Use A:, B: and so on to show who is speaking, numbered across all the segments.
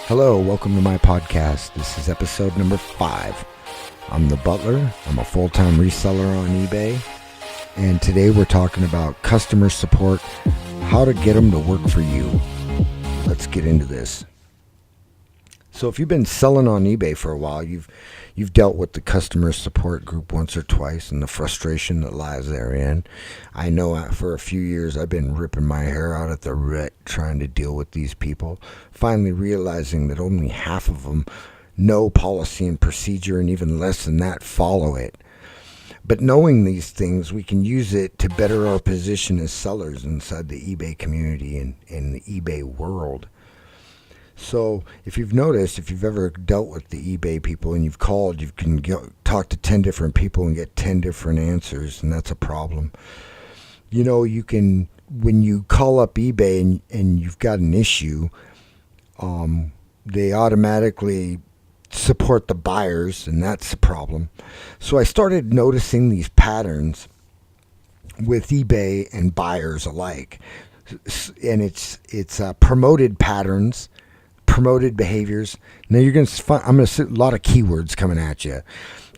A: Hello, welcome to my podcast. This is episode number 5. I'm the Butler. I'm a full-time reseller on eBay. And today we're talking about customer support, how to get them to work for you. Let's get into this. So if you've been selling on eBay for a while, you've dealt with the customer support group once or twice and the frustration that lies therein. I know for a few years I've been ripping my hair out at the root trying to deal with these people, finally realizing that only half of them know policy and procedure, and even less than that follow it. But knowing these things, we can use it to better our position as sellers inside the eBay community and in the eBay world. So if you've noticed, if you've ever dealt with the eBay people and you've called, you can talk to 10 different people and get 10 different answers, and that's a problem. You know, you can, when you call up eBay and you've got an issue, they automatically support the buyers, and that's a problem. So I started noticing these patterns with eBay and buyers alike, and it's promoted patterns, promoted behaviors. Now you're going to find, I'm going to see a lot of keywords coming at you.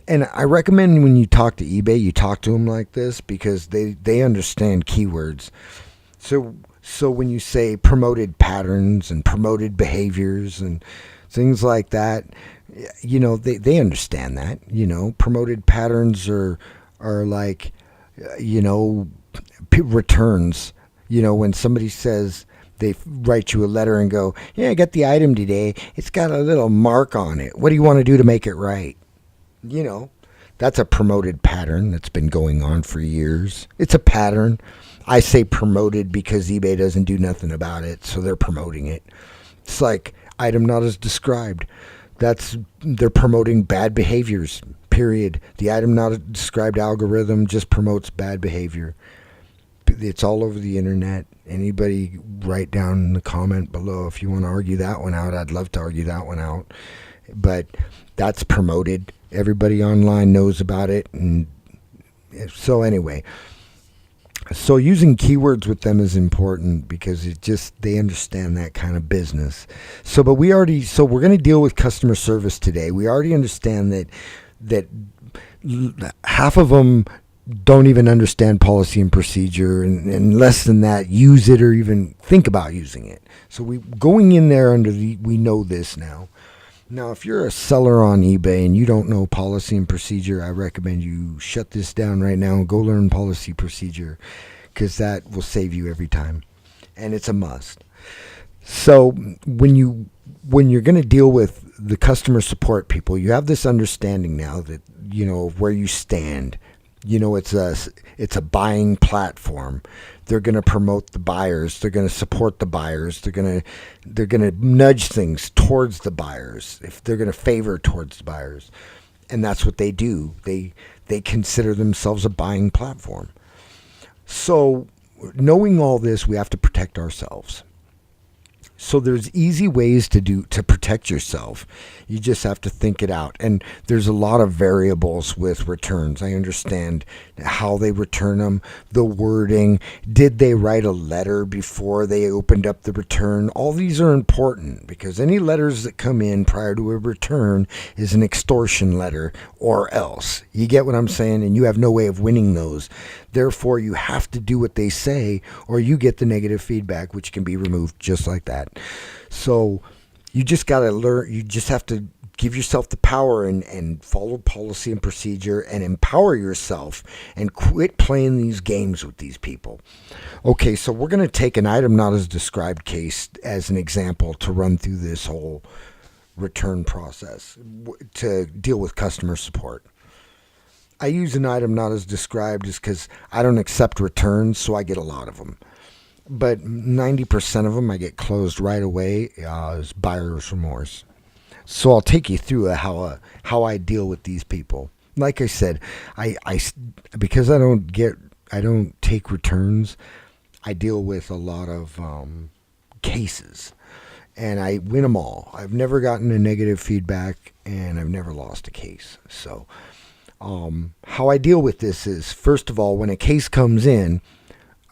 A: And I recommend when you talk to eBay, you talk to them like this because they understand keywords. So when you say promoted patterns and promoted behaviors and things like that, you know, they understand that. You know, promoted patterns are like, you know, returns. You know, when somebody says, they write you a letter and go, yeah, I got the item today. It's got a little mark on it. What do you want to do to make it right? You know, that's a promoted pattern that's been going on for years. It's a pattern. I say promoted because eBay doesn't do nothing about it, so they're promoting it. It's like item not as described. They're promoting bad behaviors, period. The item not as described algorithm just promotes bad behavior. It's all over the internet. Anybody write down in the comment below if you want to argue that one out. I'd love to argue that one out. But that's promoted. Everybody online knows about it. And so anyway, so using keywords with them is important because they understand that kind of business. So we're going to deal with customer service today. We already understand that half of them don't even understand policy and procedure, and less than that use it or even think about using it. So going in there we know this now. Now, if you're a seller on eBay and you don't know policy and procedure, I recommend you shut this down right now and go learn policy procedure, because that will save you every time, and it's a must. So when you're going to deal with the customer support people, you have this understanding now that, you know, where you stand. You know, it's a buying platform. They're going to promote the buyers. They're going to support the buyers. They're going to nudge things towards the buyers. If they're going to favor towards the buyers, and that's what they do. They consider themselves a buying platform. So, knowing all this, we have to protect ourselves. So there's easy ways to protect yourself. You just have to think it out. And there's a lot of variables with returns. I understand how they return them, the wording. Did they write a letter before they opened up the return? All these are important because any letters that come in prior to a return is an extortion letter or else. You get what I'm saying? And you have no way of winning those. Therefore, you have to do what they say or you get the negative feedback, which can be removed just like that. So you just got to learn. You just have to give yourself the power and follow policy and procedure and empower yourself and quit playing these games with these people. Okay, so we're going to take an item not as described case as an example to run through this whole return process to deal with customer support. I use an item not as described just because I don't accept returns, so I get a lot of them. But 90% of them I get closed right away as buyer's remorse. So I'll take you through how I deal with these people. Like I said, I because I don't take returns. I deal with a lot of cases, and I win them all. I've never gotten a negative feedback, and I've never lost a case. So how I deal with this is, first of all, when a case comes in,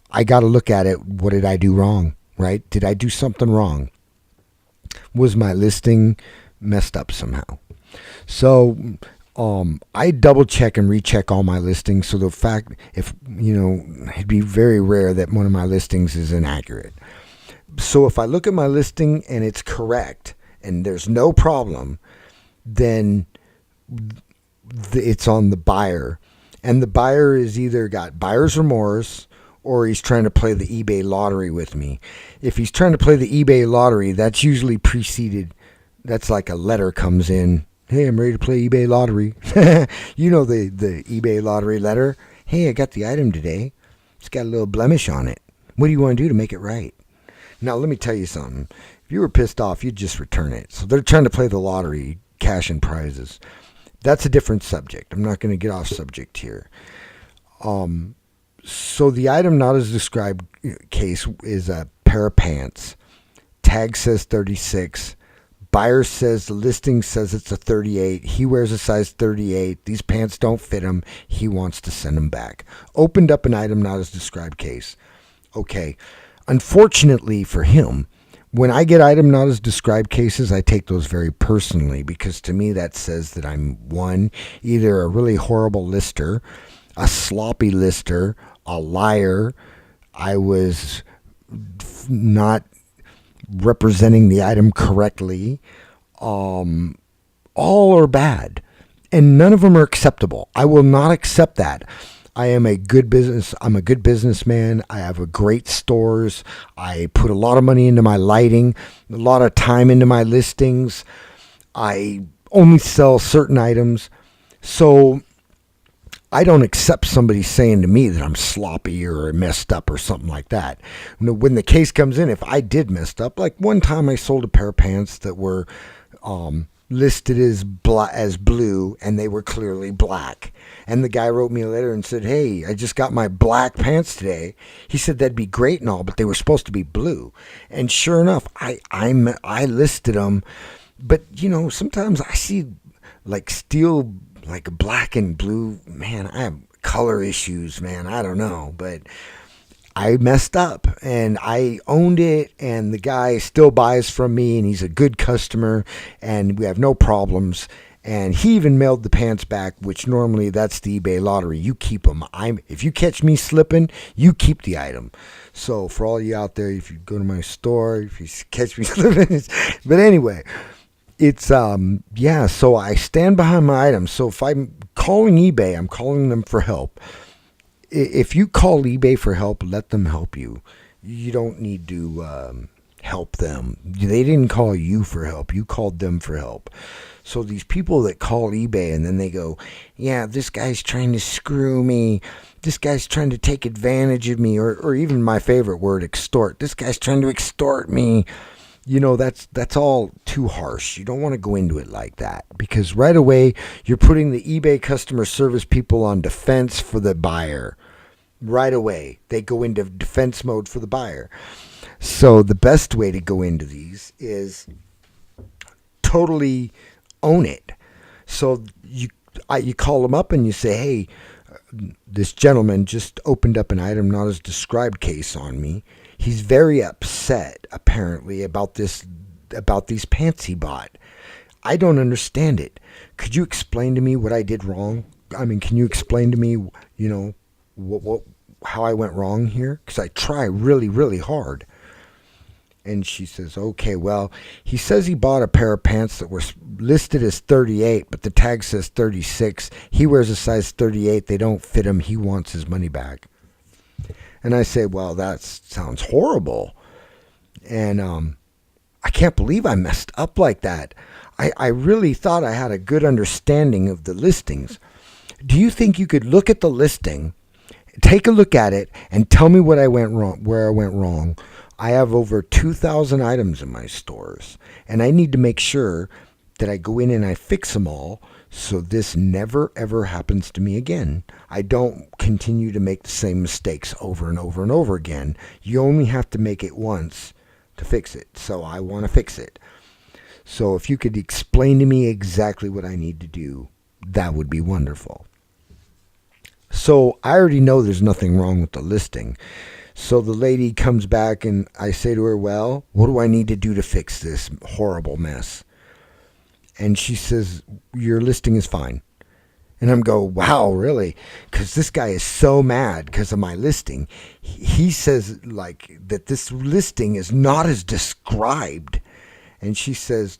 A: I got to look at it. What did I do wrong, right? Did I do something wrong? Was my listing messed up somehow? So I double check and recheck all my listings. So the fact, if it'd be very rare that one of my listings is inaccurate. So if I look at my listing and it's correct and there's no problem, then it's on the buyer. And the buyer is either got buyer's remorse or he's trying to play the eBay lottery with me. If he's trying to play the eBay lottery, that's usually preceded. That's like a letter comes in. Hey, I'm ready to play eBay lottery. You know the eBay lottery letter. Hey, I got the item today. It's got a little blemish on it. What do you want to do to make it right? Now, let me tell you something. If you were pissed off, you'd just return it. So they're trying to play the lottery, cash and prizes. That's a different subject. I'm not going to get off subject here. So the item not as described case is a pair of pants. Tag says 36. Buyer says the listing says it's a 38. He wears a size 38. These pants don't fit him. He wants to send them back. Opened up an item not as described case. Okay. Unfortunately for him, when I get item not as described cases, I take those very personally because to me that says that I'm one, either a really horrible lister, a sloppy lister, a liar. I was not representing the item correctly. All are bad, and none of them are acceptable. I will not accept that. I'm a good businessman. I have great stores. I put a lot of money into my lighting, a lot of time into my listings. I only sell certain items. So I don't accept somebody saying to me that I'm sloppy or messed up or something like that. When the case comes in, if I did messed up, like one time I sold a pair of pants that were listed as blue and they were clearly black. And the guy wrote me a letter and said, hey, I just got my black pants today. He said that'd be great and all, but they were supposed to be blue. And sure enough, I listed them. But, sometimes I see like steel, like black and blue. Man, I have color issues, man. I don't know. But I messed up and I owned it, and the guy still buys from me and he's a good customer and we have no problems. And he even mailed the pants back, which normally that's the eBay lottery. You keep them. If you catch me slipping, you keep the item. So for all you out there, if you go to my store, if you catch me slipping, but anyway, it's, so I stand behind my items. So if I'm calling eBay, I'm calling them for help. If you call eBay for help, let them help you. You don't need to help them. They didn't call you for help. You called them for help. So these people that call eBay and then they go, yeah, this guy's trying to screw me. This guy's trying to take advantage of me. Or even my favorite word, extort. This guy's trying to extort me. That's all too harsh. You don't want to go into it like that because right away you're putting the eBay customer service people on defense for the buyer. Right away, they go into defense mode for the buyer. So the best way to go into these is totally own it. So you call them up and you say, hey, this gentleman just opened up an item not as described case on me. He's very upset, apparently, about these pants he bought. I don't understand it. Could you explain to me what I did wrong? I mean, can you explain to me, how I went wrong here? Because I try really, really hard. And she says, okay, well, he says he bought a pair of pants that were listed as 38, but the tag says 36. He wears a size 38. They don't fit him. He wants his money back. And I say, well, that sounds horrible. And I can't believe I messed up like that. I really thought I had a good understanding of the listings. Do you think you could look at the listing, take a look at it, and tell me what I went wrong, where I went wrong? I have over 2,000 items in my stores, and I need to make sure that I go in and I fix them all so this never, ever happens to me again. I don't continue to make the same mistakes over and over and over again. You only have to make it once to fix it, so I want to fix it. So if you could explain to me exactly what I need to do, that would be wonderful. So I already know there's nothing wrong with the listing. So the lady comes back and I say to her, well, what do I need to do to fix this horrible mess? And she says, your listing is fine. And I'm go, wow, really? Because this guy is so mad because of my listing. He says like that this listing is not as described. And she says,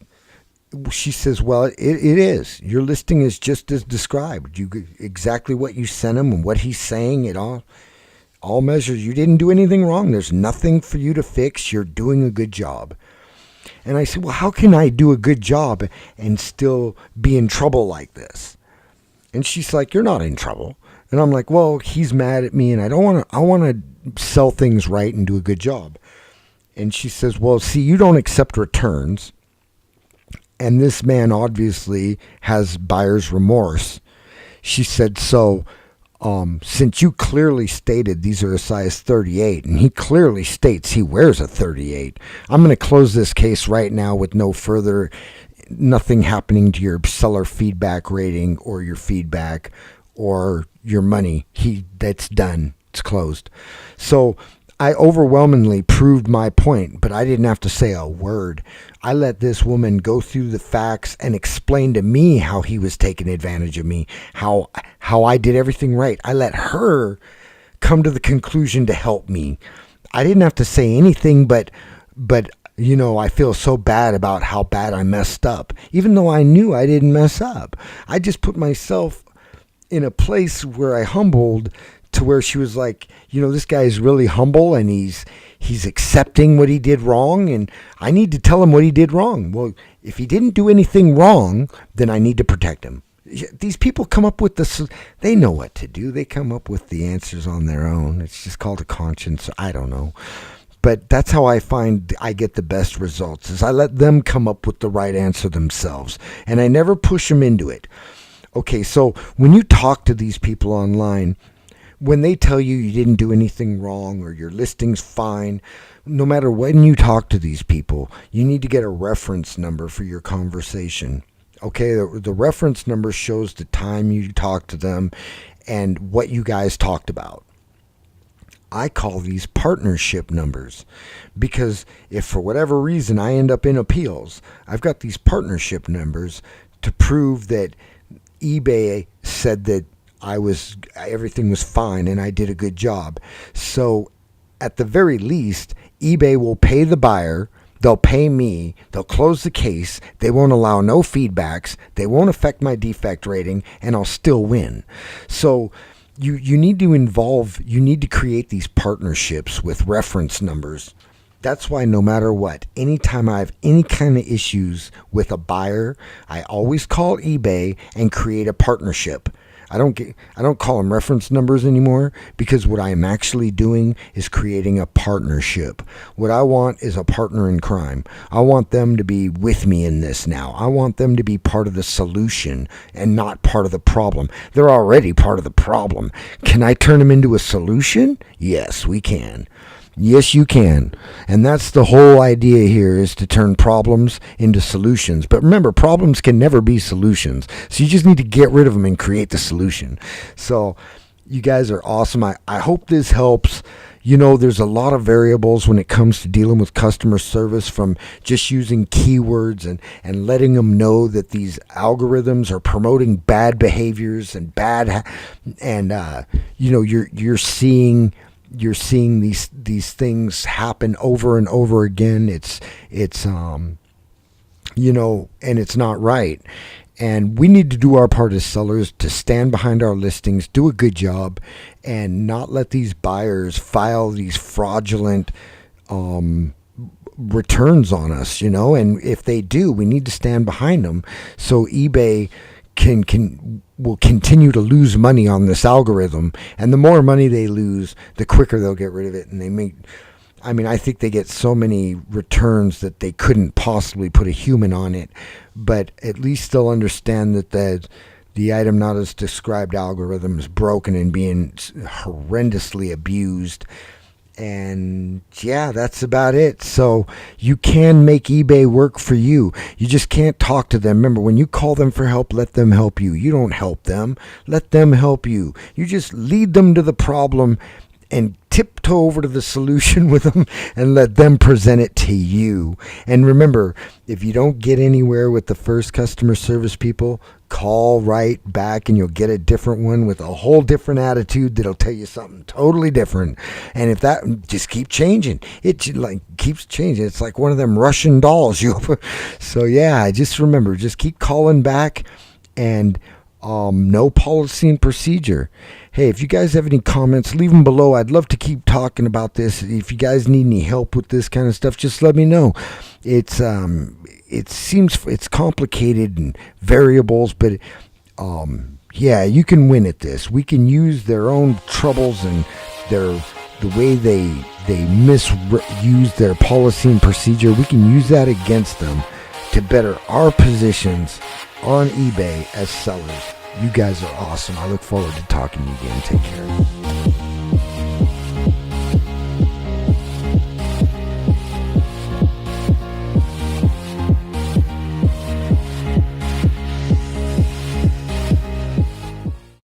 A: well, it is. Your listing is just as described. You exactly what you sent him and what he's saying. It all measures. You didn't do anything wrong. There's nothing for you to fix. You're doing a good job. And I said, well, how can I do a good job and still be in trouble like this? And she's like, you're not in trouble. And I'm like, well, he's mad at me and I want to sell things right and do a good job. And she says, well, see, you don't accept returns. And this man obviously has buyer's remorse. She said, so since you clearly stated these are a size 38, and he clearly states he wears a 38, I'm going to close this case right now with nothing happening to your seller feedback rating or your feedback or your money. That's done. It's closed. So I overwhelmingly proved my point, but I didn't have to say a word. I let this woman go through the facts and explain to me how he was taking advantage of me, how I did everything right. I let her come to the conclusion to help me. I didn't have to say anything, but I feel so bad about how bad I messed up, even though I knew I didn't mess up. I just put myself in a place where I humbled to where she was like, this guy is really humble and he's accepting what he did wrong, and I need to tell him what he did wrong. Well, if he didn't do anything wrong, then I need to protect him. These people come up with they know what to do. They come up with the answers on their own. It's just called a conscience. I don't know. But that's how I find I get the best results, is I let them come up with the right answer themselves, and I never push them into it. Okay, so when you talk to these people online, when they tell you you didn't do anything wrong or your listing's fine, no matter when you talk to these people, you need to get a reference number for your conversation. Okay, the reference number shows the time you talked to them and what you guys talked about. I call these partnership numbers because if for whatever reason I end up in appeals, I've got these partnership numbers to prove that eBay said that everything was fine and I did a good job. So at the very least, eBay will pay the buyer, they'll pay me, they'll close the case, they won't allow no feedbacks, they won't affect my defect rating, and I'll still win. So you need to create these partnerships with reference numbers. That's why no matter what, anytime I have any kind of issues with a buyer, I always call eBay and create a partnership. I don't call them reference numbers anymore, because what I am actually doing is creating a partnership. What I want is a partner in crime. I want them to be with me in this now. I want them to be part of the solution and not part of the problem. They're already part of the problem. Can I turn them into a solution? Yes, we can. Yes, you can. And that's the whole idea here, is to turn problems into solutions. But remember, problems can never be solutions. So you just need to get rid of them and create the solution. So you guys are awesome. I hope this helps. There's a lot of variables when it comes to dealing with customer service, from just using keywords and letting them know that these algorithms are promoting bad behaviors and you're seeing these things happen over and over again. It's and it's not right. And we need to do our part as sellers to stand behind our listings, do a good job, and not let these buyers file these fraudulent returns on us, and if they do, we need to stand behind them so eBay will continue to lose money on this algorithm, and the more money they lose, the quicker they'll get rid of it. And I think they get so many returns that they couldn't possibly put a human on it, but at least they'll understand that the item not as described algorithm is broken and being horrendously abused. And yeah, that's about it. So you can make eBay work for you. You just can't talk to them. Remember, when you call them for help, let them help you. You don't help them. Let them help you. You just lead them to the problem and tiptoe over to the solution with them and let them present it to you. And remember, if you don't get anywhere with the first customer service people, call right back and you'll get a different one with a whole different attitude that'll tell you something totally different. And if that, just keep changing. It like keeps changing. It's like one of them Russian dolls. So yeah, just remember, just keep calling back, and no policy and procedure. Hey, if you guys have any comments, leave them below. I'd love to keep talking about this. If you guys need any help with this kind of stuff, just let me know. It seems it's complicated and variables, but yeah, you can win at this. We can use their own troubles and the way they misuse their policy and procedure. We can use that against them to better our positions on eBay as sellers. You guys are awesome. I look forward to talking to you again. Take care.